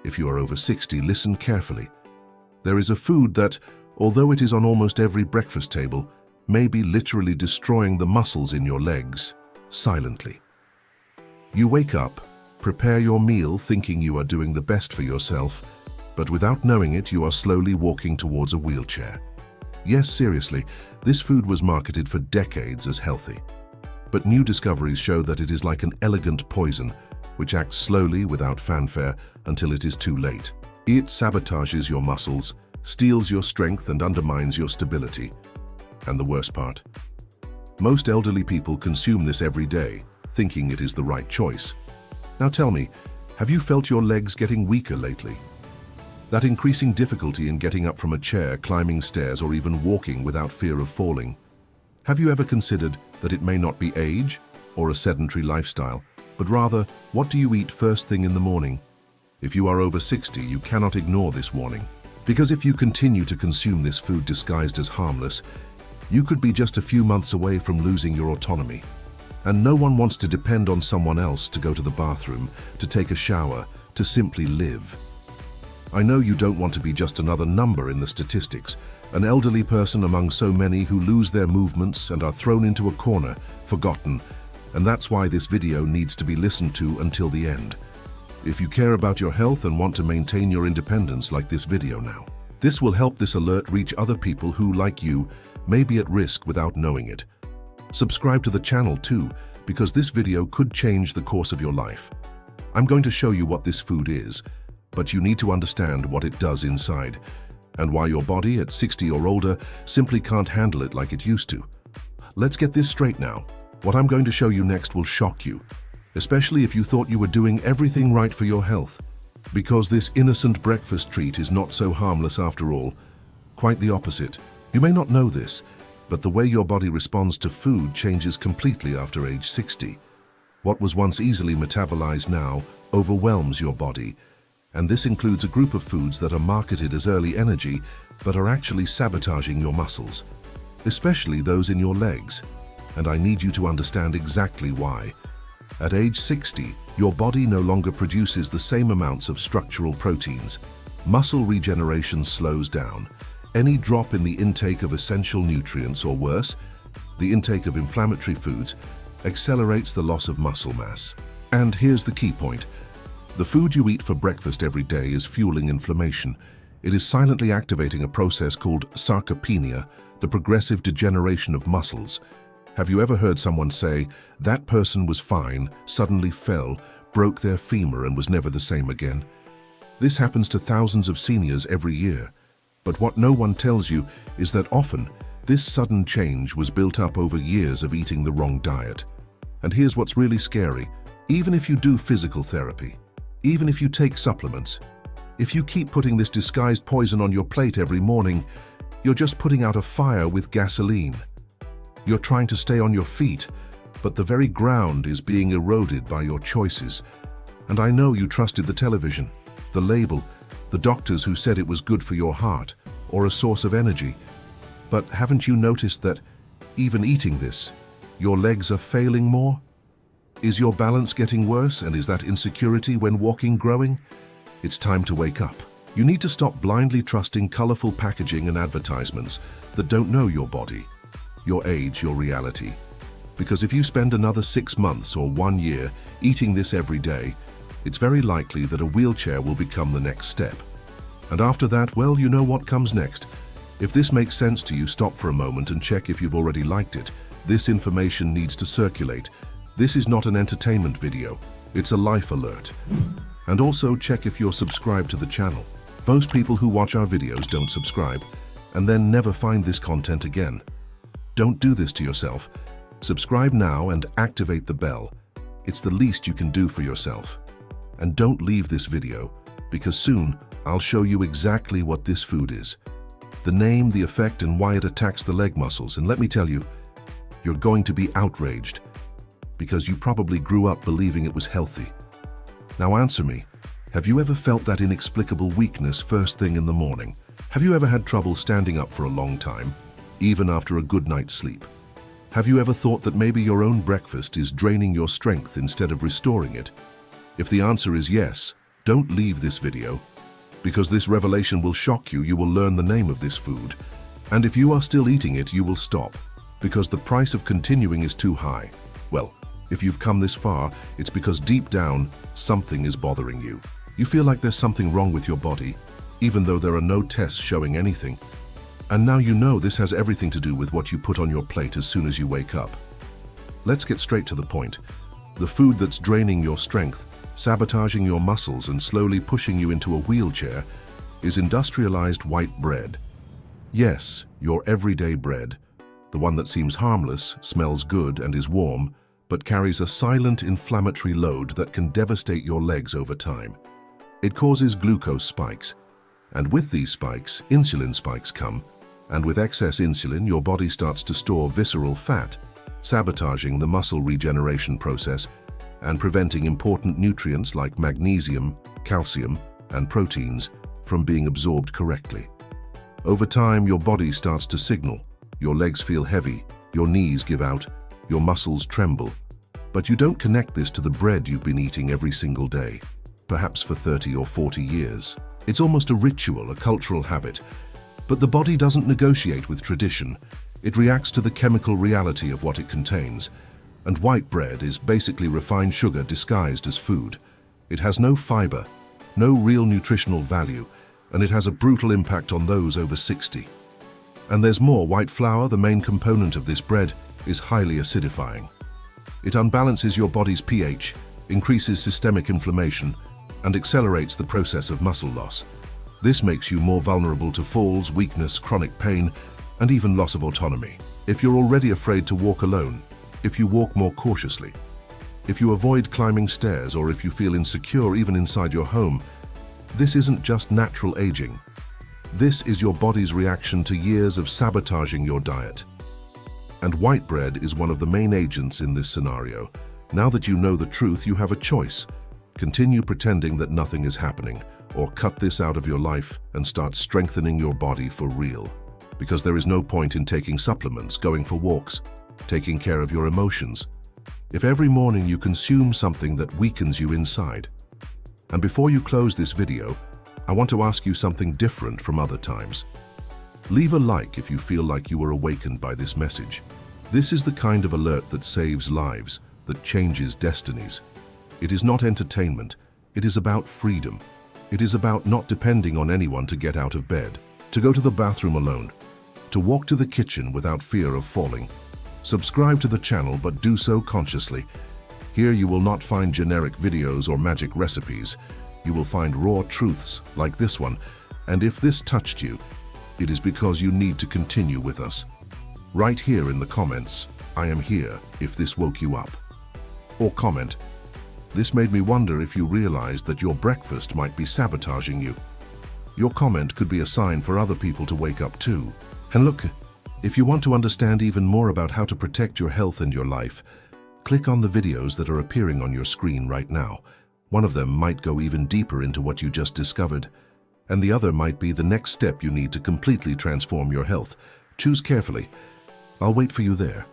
If you are over 60, listen carefully. There is a food that, although it is on almost every breakfast table, may be literally destroying the muscles in your legs, silently. You wake up, prepare your meal thinking you are doing the best for yourself, but without knowing it, you are slowly walking towards a wheelchair. Yes, seriously, this food was marketed for decades as healthy. But new discoveries show that it is like an elegant poison, which acts slowly without fanfare until it is too late. It sabotages your muscles, steals your strength, and undermines your stability. And the worst part? Most elderly people consume this every day, thinking it is the right choice. Now tell me, have you felt your legs getting weaker lately? That increasing difficulty in getting up from a chair, climbing stairs, or even walking without fear of falling? Have you ever considered that it may not be age or a sedentary lifestyle, but rather, what do you eat first thing in the morning? If you are over 60, you cannot ignore this warning. Because if you continue to consume this food disguised as harmless, you could be just a few months away from losing your autonomy. And no one wants to depend on someone else to go to the bathroom, to take a shower, to simply live. I know you don't want to be just another number in the statistics, an elderly person among so many who lose their movements and are thrown into a corner, forgotten, and that's why this video needs to be listened to until the end. If you care about your health and want to maintain your independence, like this video now. This will help this alert reach other people who, like you, may be at risk without knowing it. Subscribe to the channel too, because this video could change the course of your life. I'm going to show you what this food is, but you need to understand what it does inside, and why your body at 60 or older simply can't handle it like it used to. Let's get this straight now. What I'm going to show you next will shock you, especially if you thought you were doing everything right for your health. Because this innocent breakfast treat is not so harmless after all. Quite the opposite. You may not know this, but the way your body responds to food changes completely after age 60. What was once easily metabolized now overwhelms your body, and this includes a group of foods that are marketed as early energy, but are actually sabotaging your muscles, especially those in your legs. And I need you to understand exactly why. At age 60, your body no longer produces the same amounts of structural proteins. Muscle regeneration slows down. Any drop in the intake of essential nutrients, or worse, the intake of inflammatory foods, accelerates the loss of muscle mass. And here's the key point. The food you eat for breakfast every day is fueling inflammation. It is silently activating a process called sarcopenia, the progressive degeneration of muscles. Have you ever heard someone say, that person was fine, suddenly fell, broke their femur and was never the same again? This happens to thousands of seniors every year. But what no one tells you is that often, this sudden change was built up over years of eating the wrong diet. And here's what's really scary. Even if you do physical therapy, even if you take supplements, if you keep putting this disguised poison on your plate every morning, you're just putting out a fire with gasoline. You're trying to stay on your feet, but the very ground is being eroded by your choices. And I know you trusted the television, the label, the doctors who said it was good for your heart or a source of energy. But haven't you noticed that, even eating this, your legs are failing more? Is your balance getting worse, and is that insecurity when walking growing? It's time to wake up. You need to stop blindly trusting colorful packaging and advertisements that don't know your body, your age, your reality. Because if you spend another 6 months or 1 year eating this every day, it's very likely that a wheelchair will become the next step. And after that, well, you know what comes next. If this makes sense to you, stop for a moment and check if you've already liked it. This information needs to circulate. This is not an entertainment video, it's a life alert. And also check if you're subscribed to the channel. Most people who watch our videos don't subscribe, and then never find this content again. Don't do this to yourself. Subscribe now and activate the bell. It's the least you can do for yourself. And don't leave this video, because soon I'll show you exactly what this food is. The name, the effect, and why it attacks the leg muscles. And let me tell you, you're going to be outraged, because you probably grew up believing it was healthy. Now answer me, have you ever felt that inexplicable weakness first thing in the morning? Have you ever had trouble standing up for a long time, even after a good night's sleep? Have you ever thought that maybe your own breakfast is draining your strength instead of restoring it? If the answer is yes, Don't leave this video, because this revelation will shock you. You will learn the name of this food. And if you are still eating it, you will stop, because the price of continuing is too high. Well, if you've come this far, it's because deep down, something is bothering you. You feel like there's something wrong with your body, even though there are no tests showing anything. And now you know this has everything to do with what you put on your plate as soon as you wake up. Let's get straight to the point. The food that's draining your strength, sabotaging your muscles, and slowly pushing you into a wheelchair is industrialized white bread. Yes, your everyday bread, the one that seems harmless, smells good, and is warm, but carries a silent inflammatory load that can devastate your legs over time. It causes glucose spikes, and with these spikes, insulin spikes come, and with excess insulin, your body starts to store visceral fat, sabotaging the muscle regeneration process and preventing important nutrients like magnesium, calcium, and proteins from being absorbed correctly. Over time, your body starts to signal. Your legs feel heavy, your knees give out, your muscles tremble. But you don't connect this to the bread you've been eating every single day, perhaps for 30 or 40 years. It's almost a ritual, a cultural habit. But the body doesn't negotiate with tradition. It reacts to the chemical reality of what it contains. And white bread is basically refined sugar disguised as food. It has no fiber, no real nutritional value, and it has a brutal impact on those over 60. And there's more. White flour, the main component of this bread, is highly acidifying. It unbalances your body's pH, increases systemic inflammation, and accelerates the process of muscle loss. This makes you more vulnerable to falls, weakness, chronic pain, and even loss of autonomy. If you're already afraid to walk alone, if you walk more cautiously, if you avoid climbing stairs, or if you feel insecure even inside your home, this isn't just natural aging. This is your body's reaction to years of sabotaging your diet. And white bread is one of the main agents in this scenario. Now that you know the truth, you have a choice. Continue pretending that nothing is happening, or cut this out of your life and start strengthening your body for real. Because there is no point in taking supplements, going for walks, taking care of your emotions, if every morning you consume something that weakens you inside. And before you close this video, I want to ask you something different from other times. Leave a like if you feel like you were awakened by this message. This is the kind of alert that saves lives, that changes destinies. It is not entertainment. It is about freedom. It is about not depending on anyone to get out of bed, to go to the bathroom alone, to walk to the kitchen without fear of falling. Subscribe to the channel, but do so consciously. Here you will not find generic videos or magic recipes. You will find raw truths like this one. And if this touched you, it is because you need to continue with us. Write here in the comments, "I am here," if this woke you up. Or comment, "This made me wonder if you realized that your breakfast might be sabotaging you." Your comment could be a sign for other people to wake up too. And look, if you want to understand even more about how to protect your health and your life, click on the videos that are appearing on your screen right now. One of them might go even deeper into what you just discovered, and the other might be the next step you need to completely transform your health. Choose carefully. I'll wait for you there.